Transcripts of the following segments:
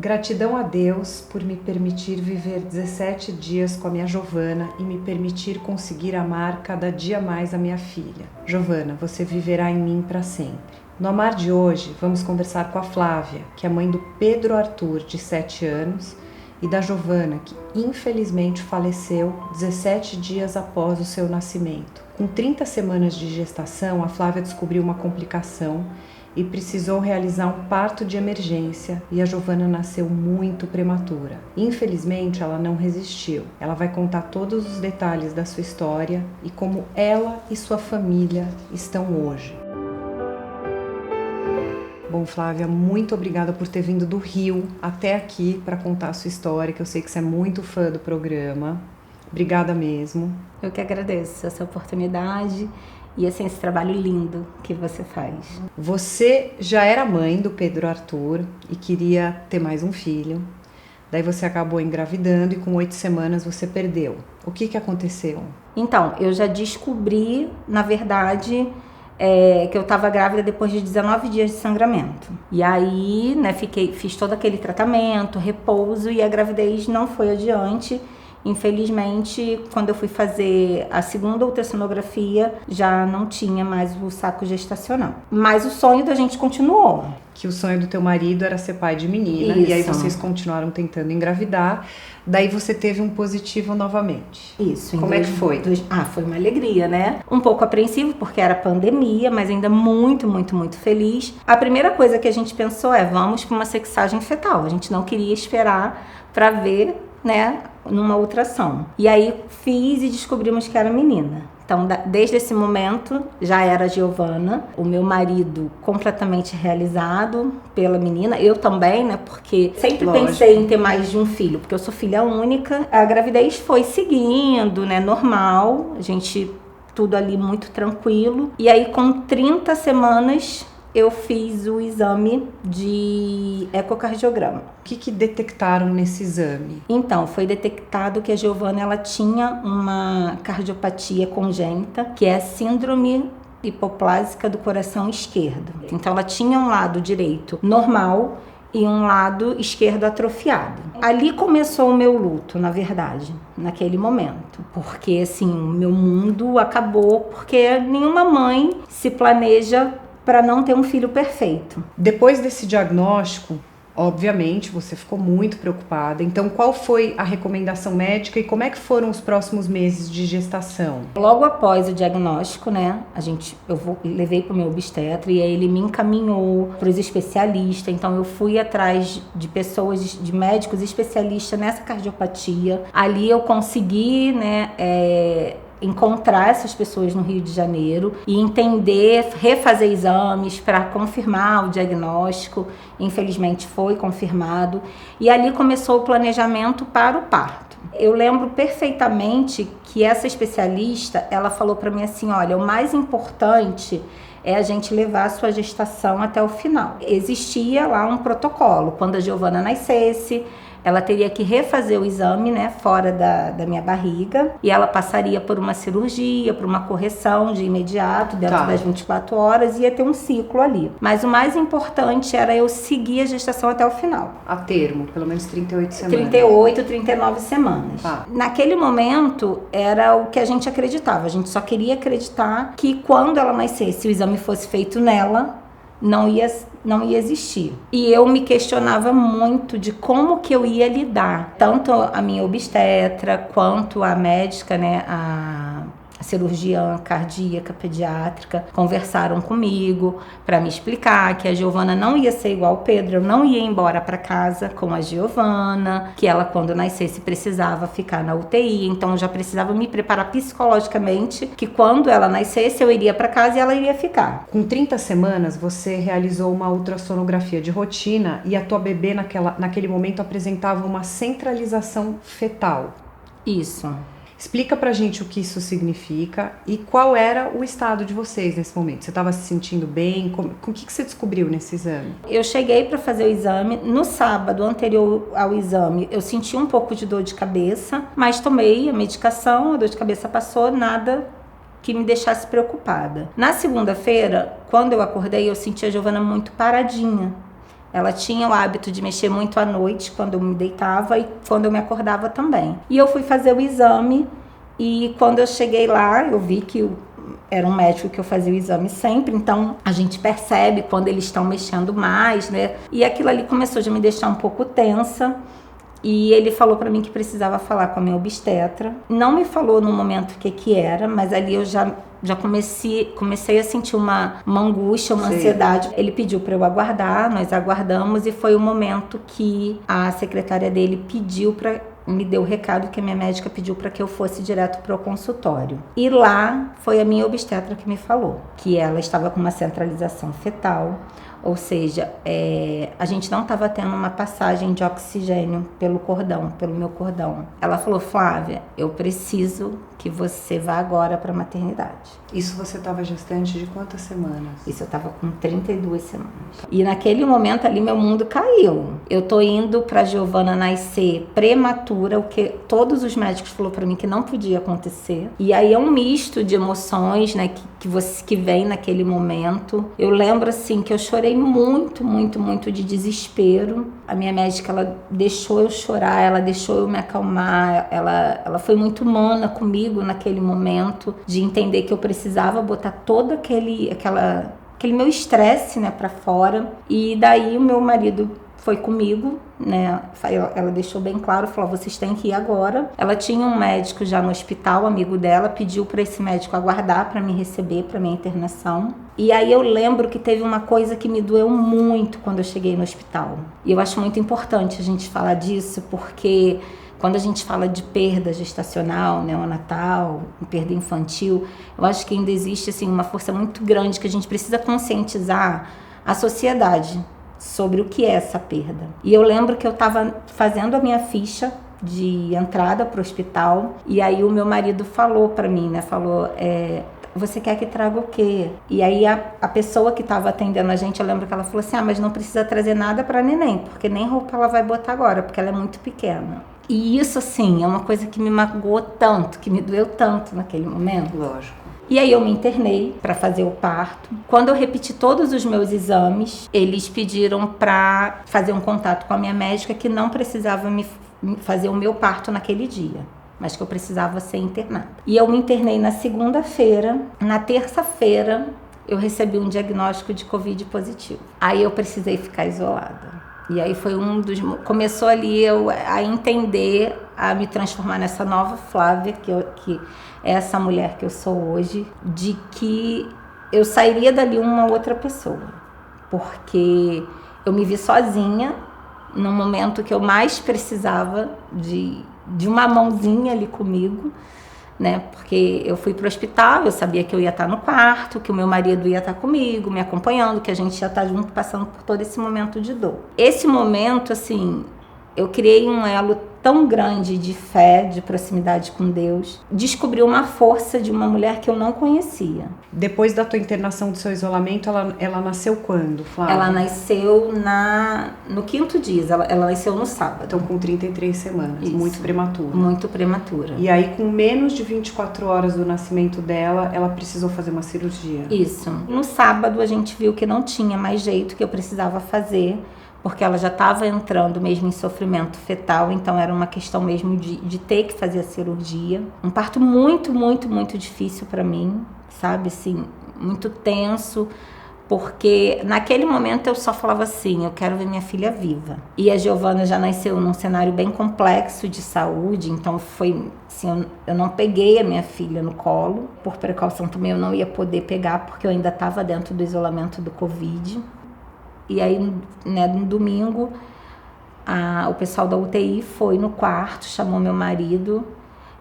Gratidão a Deus por me permitir viver 17 dias com a minha Giovana e me permitir conseguir amar cada dia mais a minha filha. Giovana, você viverá em mim para sempre. No Amar de hoje, vamos conversar com a Flávia, que é mãe do Pedro Arthur, de 7 anos, e da Giovana, que infelizmente faleceu 17 dias após o seu nascimento. Com 30 semanas de gestação, a Flávia descobriu uma complicação e precisou realizar um parto de emergência, e a Giovana nasceu muito prematura. Infelizmente, ela não resistiu. Ela vai contar todos os detalhes da sua história e como ela e sua família estão hoje. Bom, Flávia, muito obrigada por ter vindo do Rio até aqui para contar a sua história, que eu sei que você é muito fã do programa. Obrigada mesmo. Eu que agradeço essa oportunidade e esse trabalho lindo que você faz. Você já era mãe do Pedro Arthur e queria ter mais um filho. Daí você acabou engravidando e com 8 semanas você perdeu. O que aconteceu? Então, eu já descobri, na verdade, que eu estava grávida depois de 19 dias de sangramento. E aí, né, fiz todo aquele tratamento, repouso, e a gravidez não foi adiante. Infelizmente, quando eu fui fazer a segunda ultrassonografia, já não tinha mais o saco gestacional. Mas o sonho da gente continuou. Que o sonho do teu marido era ser pai de menina. Isso. E aí vocês continuaram tentando engravidar. Daí você teve um positivo novamente. Isso. Como é que foi? Foi uma alegria, né? Um pouco apreensivo, porque era pandemia, mas ainda muito, muito, muito feliz. A primeira coisa que a gente pensou vamos para uma sexagem fetal. A gente não queria esperar para ver, né, numa ultrassom. E aí fiz e descobrimos que era menina. Então, desde esse momento, já era a Giovana, o meu marido completamente realizado pela menina, eu também, né, porque sempre pensei em ter mais de um filho, porque eu sou filha única. A gravidez foi seguindo, né, normal, tudo ali muito tranquilo. E aí, com 30 semanas, eu fiz o exame de ecocardiograma. O que detectaram nesse exame? Então, foi detectado que a Giovana ela tinha uma cardiopatia congênita, que é a síndrome hipoplásica do coração esquerdo. Então, ela tinha um lado direito normal e um lado esquerdo atrofiado. Ali começou o meu luto, na verdade, naquele momento. Porque, assim, o meu mundo acabou, porque nenhuma mãe se planeja para não ter um filho perfeito. Depois desse diagnóstico, obviamente, você ficou muito preocupada. Então, qual foi a recomendação médica e como é que foram os próximos meses de gestação? Logo após o diagnóstico, né, levei para o meu obstetra e aí ele me encaminhou para os especialistas. Então, eu fui atrás de pessoas, de médicos especialistas nessa cardiopatia. Ali eu consegui, né, encontrar essas pessoas no Rio de Janeiro e entender, refazer exames para confirmar o diagnóstico. Infelizmente foi confirmado e ali começou o planejamento para o parto. Eu lembro perfeitamente que essa especialista, ela falou para mim assim, olha, o mais importante é a gente levar a sua gestação até o final. Existia lá um protocolo, quando a Giovana nascesse, ela teria que refazer o exame, né, fora da minha barriga, e ela passaria por uma cirurgia, por uma correção de imediato, dentro das 24 horas, e ia ter um ciclo ali. Mas o mais importante era eu seguir a gestação até o final. A termo, pelo menos 38 semanas. 38, 39 semanas. Naquele momento, era o que a gente acreditava. A gente só queria acreditar que quando ela nascesse, o exame fosse feito nela, não ia existir. E eu me questionava muito de como que eu ia lidar. Tanto a minha obstetra, quanto a médica, né, a cirurgiã cardíaca, pediátrica, conversaram comigo para me explicar que a Giovana não ia ser igual ao Pedro, eu não ia embora para casa com a Giovana, que ela quando nascesse precisava ficar na UTI, então eu já precisava me preparar psicologicamente que quando ela nascesse eu iria para casa e ela iria ficar. Com 30 semanas você realizou uma ultrassonografia de rotina e a tua bebê naquele momento apresentava uma centralização fetal. Isso. Explica pra gente o que isso significa e qual era o estado de vocês nesse momento. Você estava se sentindo bem? Com o que você descobriu nesse exame? Eu cheguei para fazer o exame. No sábado anterior ao exame, eu senti um pouco de dor de cabeça, mas tomei a medicação, a dor de cabeça passou, nada que me deixasse preocupada. Na segunda-feira, quando eu acordei, eu senti a Giovana muito paradinha. Ela tinha o hábito de mexer muito à noite, quando eu me deitava e quando eu me acordava também. E eu fui fazer o exame e quando eu cheguei lá, eu vi que era um médico que eu fazia o exame sempre, então a gente percebe quando eles estão mexendo mais, né? E aquilo ali começou a me deixar um pouco tensa. E ele falou pra mim que precisava falar com a minha obstetra. Não me falou no momento o que era, mas ali eu já comecei a sentir uma angústia, uma ansiedade. Ele pediu para eu aguardar, nós aguardamos e foi o momento que a secretária dele me deu o recado que a minha médica pediu para que eu fosse direto para o consultório. E lá foi a minha obstetra que me falou que ela estava com uma centralização fetal, ou seja, a gente não estava tendo uma passagem de oxigênio pelo meu cordão. Ela falou: Flávia, eu preciso que você vá agora para a maternidade. Isso você estava gestante de quantas semanas? Isso eu estava com 32 semanas. E naquele momento ali meu mundo caiu. Eu tô indo para Giovana nascer prematura, o que todos os médicos falaram para mim que não podia acontecer. E aí é um misto de emoções, né, que vem naquele momento. Eu lembro assim que eu chorei muito, muito, muito de desespero. A minha médica, ela deixou eu chorar, ela deixou eu me acalmar, ela foi muito humana comigo naquele momento, de entender que eu precisava botar todo aquele meu estresse, né, pra fora. E daí o meu marido foi comigo, né? Ela deixou bem claro, falou: vocês têm que ir agora. Ela tinha um médico já no hospital, amigo dela, pediu para esse médico aguardar para me receber, para minha internação. E aí eu lembro que teve uma coisa que me doeu muito quando eu cheguei no hospital. E eu acho muito importante a gente falar disso, porque quando a gente fala de perda gestacional, neonatal, perda infantil, eu acho que ainda existe assim, uma força muito grande que a gente precisa conscientizar a sociedade sobre o que é essa perda. E eu lembro que eu estava fazendo a minha ficha de entrada para o hospital e aí o meu marido falou para mim, né? Falou: você quer que traga o quê? E aí a pessoa que estava atendendo a gente, eu lembro que ela falou assim: mas não precisa trazer nada para neném, porque nem roupa ela vai botar agora, porque ela é muito pequena. E isso, assim, é uma coisa que me magoou tanto, que me doeu tanto naquele momento. Lógico. E aí eu me internei para fazer o parto. Quando eu repeti todos os meus exames, eles pediram para fazer um contato com a minha médica que não precisava me fazer o meu parto naquele dia, mas que eu precisava ser internada. E eu me internei na segunda-feira. Na terça-feira, eu recebi um diagnóstico de Covid positivo. Aí eu precisei ficar isolada. E aí foi começou ali eu a entender, a me transformar nessa nova Flávia, que é essa mulher que eu sou hoje, de que eu sairia dali uma outra pessoa. Porque eu me vi sozinha no momento que eu mais precisava de uma mãozinha ali comigo, né? Porque eu fui pro hospital, eu sabia que eu ia estar no quarto, que o meu marido ia estar comigo, me acompanhando, que a gente ia estar junto passando por todo esse momento de dor. Esse momento, assim, eu criei um elo tão grande de fé, de proximidade com Deus. Descobri uma força de uma mulher que eu não conhecia. Depois da tua internação, do seu isolamento, ela nasceu quando, Flávia? Ela nasceu no 5º dia, ela nasceu no sábado. Então com 33 semanas, Isso. Muito prematura. Muito prematura. E aí com menos de 24 horas do nascimento dela, ela precisou fazer uma cirurgia. Isso. No sábado a gente viu que não tinha mais jeito, que eu precisava fazer, porque ela já estava entrando mesmo em sofrimento fetal, então era uma questão mesmo de ter que fazer a cirurgia. Um parto muito, muito, muito difícil para mim, sabe, assim, muito tenso, porque naquele momento eu só falava assim: eu quero ver minha filha viva. E a Giovana já nasceu num cenário bem complexo de saúde, então foi assim, eu não peguei a minha filha no colo, por precaução também eu não ia poder pegar, porque eu ainda estava dentro do isolamento do Covid. E aí, né, no domingo, o pessoal da UTI foi no quarto, chamou meu marido.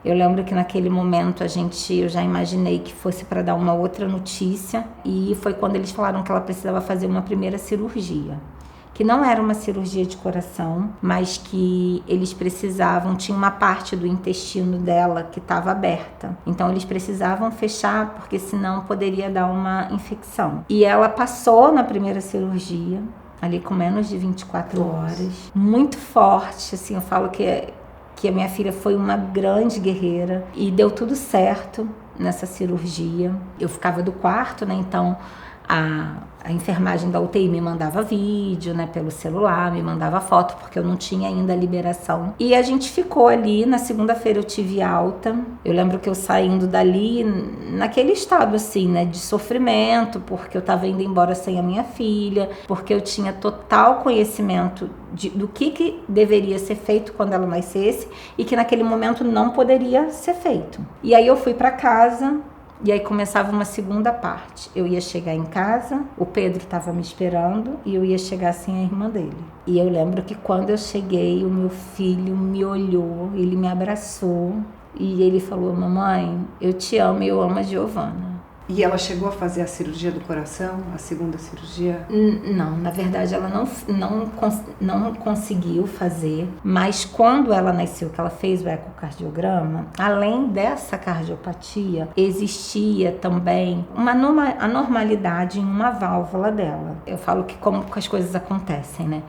Eu lembro que naquele momento eu já imaginei que fosse para dar uma outra notícia. E foi quando eles falaram que ela precisava fazer uma primeira cirurgia. Que não era uma cirurgia de coração, mas que eles precisavam, tinha uma parte do intestino dela que estava aberta. Então eles precisavam fechar, porque senão poderia dar uma infecção. E ela passou na primeira cirurgia, ali com menos de 24 horas. Muito forte, assim, eu falo que a minha filha foi uma grande guerreira. E deu tudo certo nessa cirurgia. Eu ficava do quarto, né, então A enfermagem da UTI me mandava vídeo, né, pelo celular, me mandava foto, porque eu não tinha ainda a liberação. E a gente ficou ali, na segunda-feira eu tive alta. Eu lembro que eu saindo dali, naquele estado assim, né, de sofrimento, porque eu tava indo embora sem a minha filha, porque eu tinha total conhecimento do que deveria ser feito quando ela nascesse e que naquele momento não poderia ser feito. E aí eu fui para casa. E aí começava uma segunda parte. Eu ia chegar em casa, o Pedro estava me esperando e eu ia chegar sem a irmã dele. E eu lembro que quando eu cheguei, o meu filho me olhou, ele me abraçou e ele falou: mamãe, eu te amo e eu amo a Giovana. E ela chegou a fazer a cirurgia do coração, a segunda cirurgia? Não, na verdade ela não conseguiu fazer, mas quando ela nasceu, que ela fez o ecocardiograma, além dessa cardiopatia, existia também uma anormalidade em uma válvula dela. Eu falo que como que as coisas acontecem, né?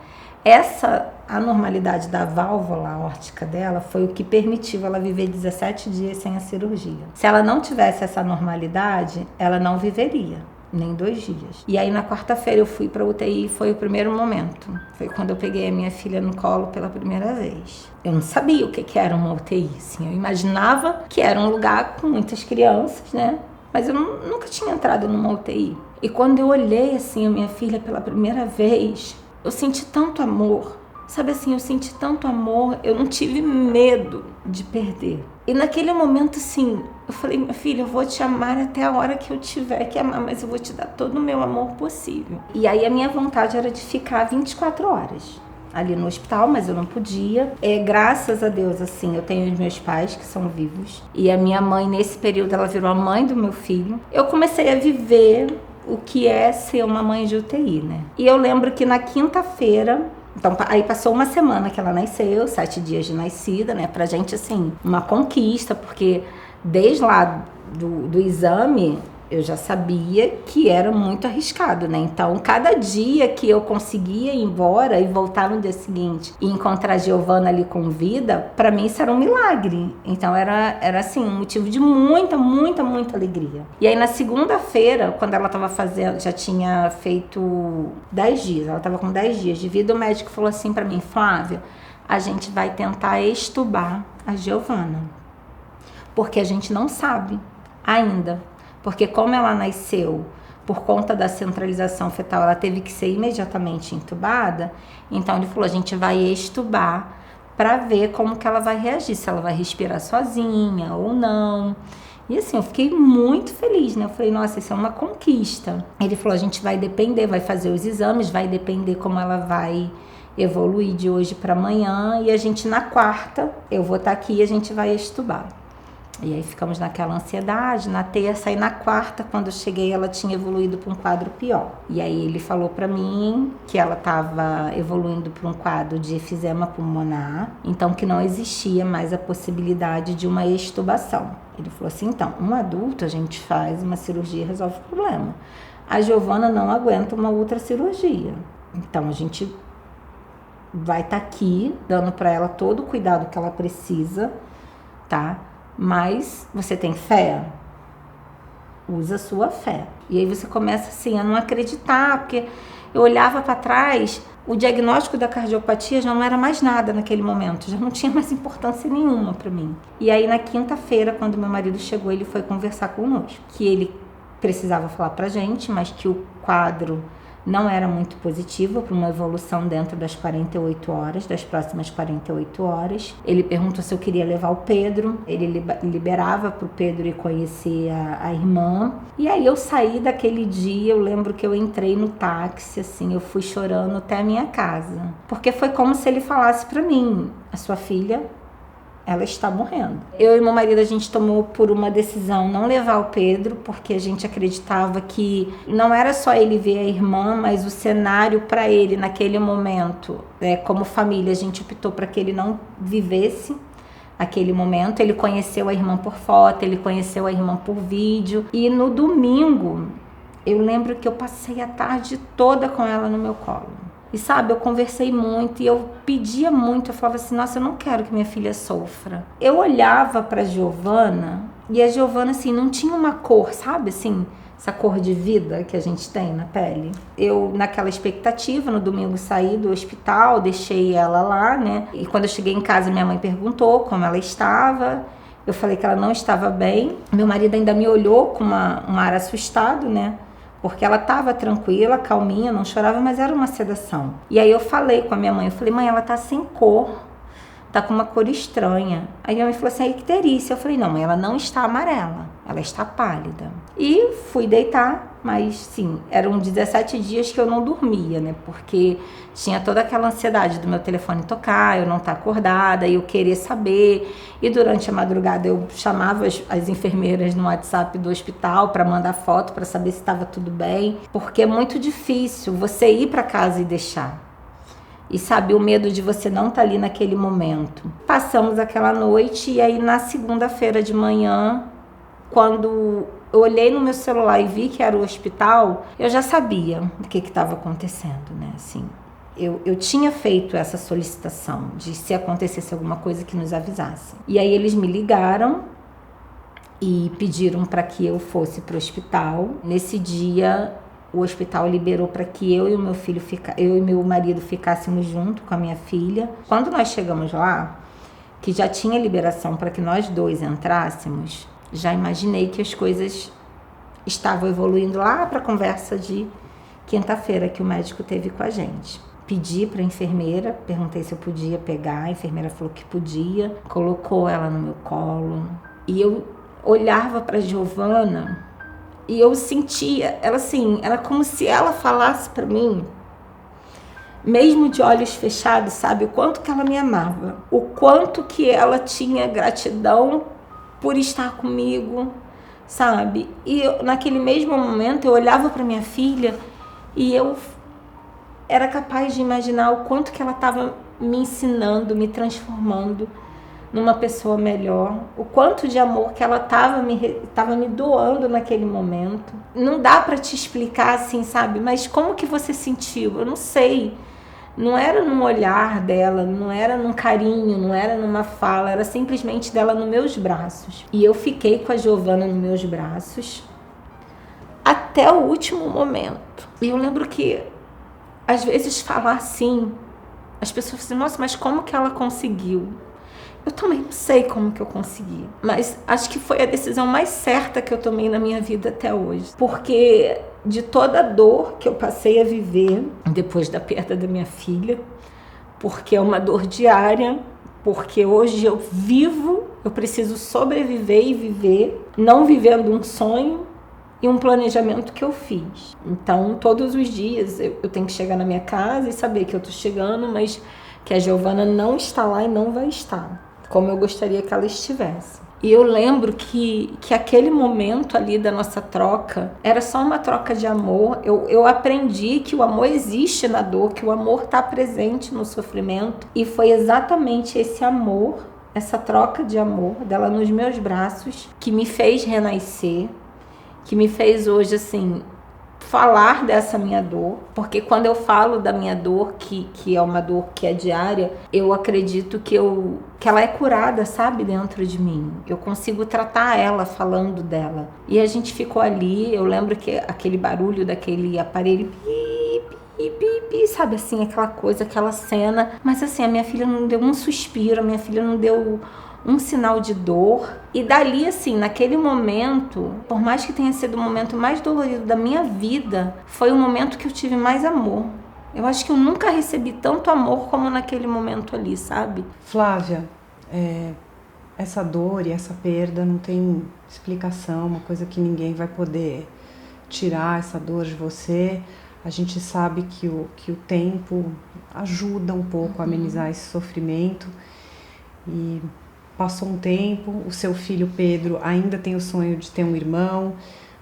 Essa anormalidade da válvula aórtica dela foi o que permitiu ela viver 17 dias sem a cirurgia. Se ela não tivesse essa anormalidade, ela não viveria, nem 2 dias. E aí na quarta-feira eu fui para UTI e foi o primeiro momento. Foi quando eu peguei a minha filha no colo pela primeira vez. Eu não sabia o que era uma UTI, assim. Eu imaginava que era um lugar com muitas crianças, né? Mas eu nunca tinha entrado numa UTI. E quando eu olhei assim a minha filha pela primeira vez, eu senti tanto amor, sabe assim, eu senti tanto amor, eu não tive medo de perder. E naquele momento, assim, eu falei: minha filha, eu vou te amar até a hora que eu tiver que amar, mas eu vou te dar todo o meu amor possível. E aí a minha vontade era de ficar 24 horas ali no hospital, mas eu não podia. Graças a Deus, assim, eu tenho os meus pais que são vivos. E a minha mãe, nesse período, ela virou a mãe do meu filho. Eu comecei a viver o que é ser uma mãe de UTI, né? E eu lembro que na quinta-feira, então aí passou uma semana que ela nasceu, 7 dias de nascida, né? Pra gente, assim, uma conquista, porque desde lá do exame, eu já sabia que era muito arriscado, né? Então, cada dia que eu conseguia ir embora e voltar no dia seguinte e encontrar a Giovana ali com vida, pra mim isso era um milagre. Então, era assim, um motivo de muita, muita, muita alegria. E aí, na segunda-feira, quando ela tava fazendo, já tinha feito 10 dias, ela tava com 10 dias de vida, o médico falou assim pra mim: Flávia, a gente vai tentar extubar a Giovana, porque a gente não sabe ainda. Porque como ela nasceu por conta da centralização fetal, ela teve que ser imediatamente entubada. Então ele falou: a gente vai extubar para ver como que ela vai reagir, se ela vai respirar sozinha ou não. E assim, eu fiquei muito feliz, né? Eu falei: nossa, isso é uma conquista. Ele falou: a gente vai depender, vai fazer os exames, vai depender como ela vai evoluir de hoje para amanhã. E a gente, na quarta, eu vou estar aqui e a gente vai extubar. E aí ficamos naquela ansiedade, na terça, e na quarta, quando eu cheguei, ela tinha evoluído para um quadro pior. E aí ele falou para mim que ela estava evoluindo para um quadro de efisema pulmonar, então que não existia mais a possibilidade de uma extubação. Ele falou assim: então, um adulto a gente faz uma cirurgia e resolve o problema. A Giovana não aguenta uma outra cirurgia. Então a gente vai estar aqui dando para ela todo o cuidado que ela precisa, tá? Mas você tem fé? Usa a sua fé. E aí você começa assim a não acreditar, porque eu olhava para trás, o diagnóstico da cardiopatia já não era mais nada naquele momento, já não tinha mais importância nenhuma para mim. E aí na quinta-feira, quando meu marido chegou, ele foi conversar conosco, que ele precisava falar pra gente, mas que o quadro não era muito positivo para uma evolução dentro das 48 horas, das próximas 48 horas. Ele perguntou se eu queria levar o Pedro, ele liberava para o Pedro ir conhecer a irmã. E aí eu saí daquele dia, eu lembro que eu entrei no táxi, assim, eu fui chorando até a minha casa. Porque foi como se ele falasse para mim: a sua filha, ela está morrendo. Eu e meu marido, a gente tomou por uma decisão não levar o Pedro, porque a gente acreditava que não era só ele ver a irmã, mas o cenário para ele naquele momento, como família, a gente optou para que ele não vivesse aquele momento. Ele conheceu a irmã por foto, ele conheceu a irmã por vídeo. E no domingo, eu lembro que eu passei a tarde toda com ela no meu colo. E sabe, eu conversei muito e eu pedia muito, eu falava assim: nossa, eu não quero que minha filha sofra. Eu olhava para Giovana E a Giovana, assim, não tinha uma cor, sabe, assim, essa cor de vida que a gente tem na pele. Eu, naquela expectativa, no domingo saí do hospital, deixei ela lá, né? E quando eu cheguei em casa, minha mãe perguntou como ela estava. Eu falei que ela não estava bem. Meu marido ainda me olhou com um ar assustado, né? Porque ela estava tranquila, calminha, não chorava, mas era uma sedação. E aí eu falei com a minha mãe, eu falei, mãe, ela tá sem cor, tá com uma cor estranha. Aí minha mãe falou assim, icterícia. Eu falei, não, mãe, ela não está amarela, ela está pálida. E fui deitar, mas sim, eram 17 dias que eu não dormia, né? Porque tinha toda aquela ansiedade do meu telefone tocar, eu não estar acordada, eu querer saber. E durante a madrugada eu chamava as enfermeiras no WhatsApp do hospital para mandar foto, para saber se estava tudo bem. Porque é muito difícil você ir para casa e deixar. E sabe, o medo de você não estar ali naquele momento. Passamos aquela noite e aí na segunda-feira de manhã, quando eu olhei no meu celular e vi que era o hospital, eu já sabia o que estava acontecendo, né? Assim, eu tinha feito essa solicitação de se acontecesse alguma coisa que nos avisasse. E aí eles me ligaram e pediram para que eu fosse para o hospital. Nesse dia, o hospital liberou para que eu e meu marido ficássemos junto com a minha filha. Quando nós chegamos lá, que já tinha liberação para que nós dois entrássemos, já imaginei que as coisas estavam evoluindo lá para a conversa de quinta-feira que o médico teve com a gente. Pedi para a enfermeira, perguntei se eu podia pegar, a enfermeira falou que podia, colocou ela no meu colo. E eu olhava para a Giovana e eu sentia, ela assim, era como se ela falasse para mim, mesmo de olhos fechados, sabe, o quanto que ela me amava, o quanto que ela tinha gratidão por estar comigo, sabe? E naquele mesmo momento eu olhava para minha filha e eu era capaz de imaginar o quanto que ela estava me ensinando, me transformando numa pessoa melhor, o quanto de amor que ela estava me doando naquele momento. Não dá para te explicar assim, sabe? Mas como que você sentiu? Eu não sei. Não era num olhar dela, não era num carinho, não era numa fala, era simplesmente dela nos meus braços. E eu fiquei com a Giovana nos meus braços até o último momento. E eu lembro que, às vezes, falar assim, as pessoas dizem, nossa, mas como que ela conseguiu? Eu também não sei como que eu consegui, mas acho que foi a decisão mais certa que eu tomei na minha vida até hoje. Porque de toda a dor que eu passei a viver depois da perda da minha filha, porque é uma dor diária, porque hoje eu vivo, eu preciso sobreviver e viver, não vivendo um sonho e um planejamento que eu fiz. Então, todos os dias eu tenho que chegar na minha casa e saber que eu tô chegando, mas que a Giovana não está lá e não vai estar como eu gostaria que ela estivesse. E eu lembro que aquele momento ali da nossa troca era só uma troca de amor. Eu aprendi que o amor existe na dor, que o amor está presente no sofrimento. E foi exatamente esse amor, essa troca de amor dela nos meus braços, que me fez renascer, que me fez hoje, assim, falar dessa minha dor, porque quando eu falo da minha dor, que é uma dor que é diária, eu acredito que ela é curada, sabe, dentro de mim. Eu consigo tratar ela falando dela. E a gente ficou ali, eu lembro que aquele barulho daquele aparelho, sabe, assim, aquela coisa, aquela cena. Mas assim, a minha filha não deu um suspiro, a minha filha não deu um sinal de dor. E dali, assim, naquele momento, por mais que tenha sido o momento mais dolorido da minha vida, foi o momento que eu tive mais amor. Eu acho que eu nunca recebi tanto amor como naquele momento ali, sabe? Flávia, essa dor e essa perda não tem explicação, uma coisa que ninguém vai poder tirar essa dor de você. A gente sabe que o tempo ajuda um pouco a amenizar esse sofrimento. E passou um tempo, o seu filho Pedro ainda tem o sonho de ter um irmão,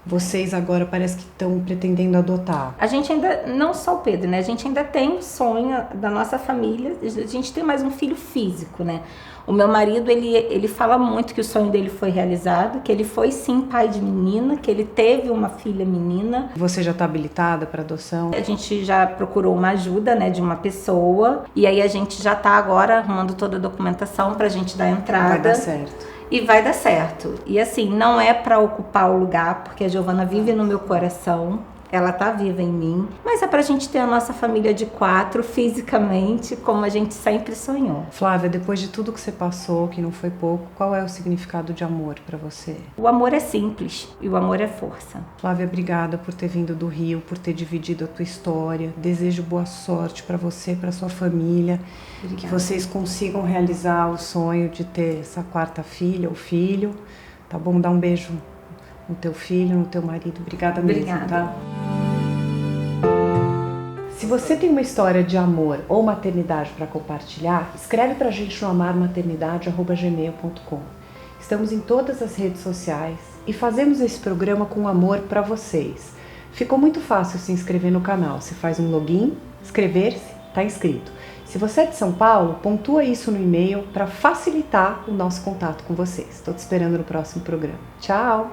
vocês agora parece que estão pretendendo adotar. A gente ainda, não só o Pedro, né? A gente ainda tem o sonho da nossa família, a gente tem mais um filho físico, né? O meu marido, ele fala muito que o sonho dele foi realizado, que ele foi sim pai de menina, que ele teve uma filha menina. Você já está habilitada para adoção? A gente já procurou uma ajuda, né, de uma pessoa, e aí a gente já está agora arrumando toda a documentação para a gente dar entrada. Vai dar certo. e vai dar certo. E assim, não é para ocupar o lugar, porque a Giovana vive no meu coração. Ela tá viva em mim, mas é pra gente ter a nossa família de 4 fisicamente, como a gente sempre sonhou. Flávia, depois de tudo que você passou, que não foi pouco, qual é o significado de amor pra você? O amor é simples e o amor é força. Flávia, obrigada por ter vindo do Rio, por ter dividido a tua história. Desejo boa sorte pra você e pra sua família. Obrigada. Que vocês consigam realizar o sonho de ter essa 4ª filha ou filho. Tá bom? Dá um beijo no teu filho, no teu marido. Obrigada mesmo, tá? Se você tem uma história de amor ou maternidade para compartilhar, escreve pra gente no amarmaternidade@gmail.com. Estamos em todas as redes sociais e fazemos esse programa com amor para vocês. Ficou muito fácil se inscrever no canal. Você faz um login, inscrever-se, tá inscrito. Se você é de São Paulo, pontua isso no e-mail para facilitar o nosso contato com vocês. Estou te esperando no próximo programa. Tchau!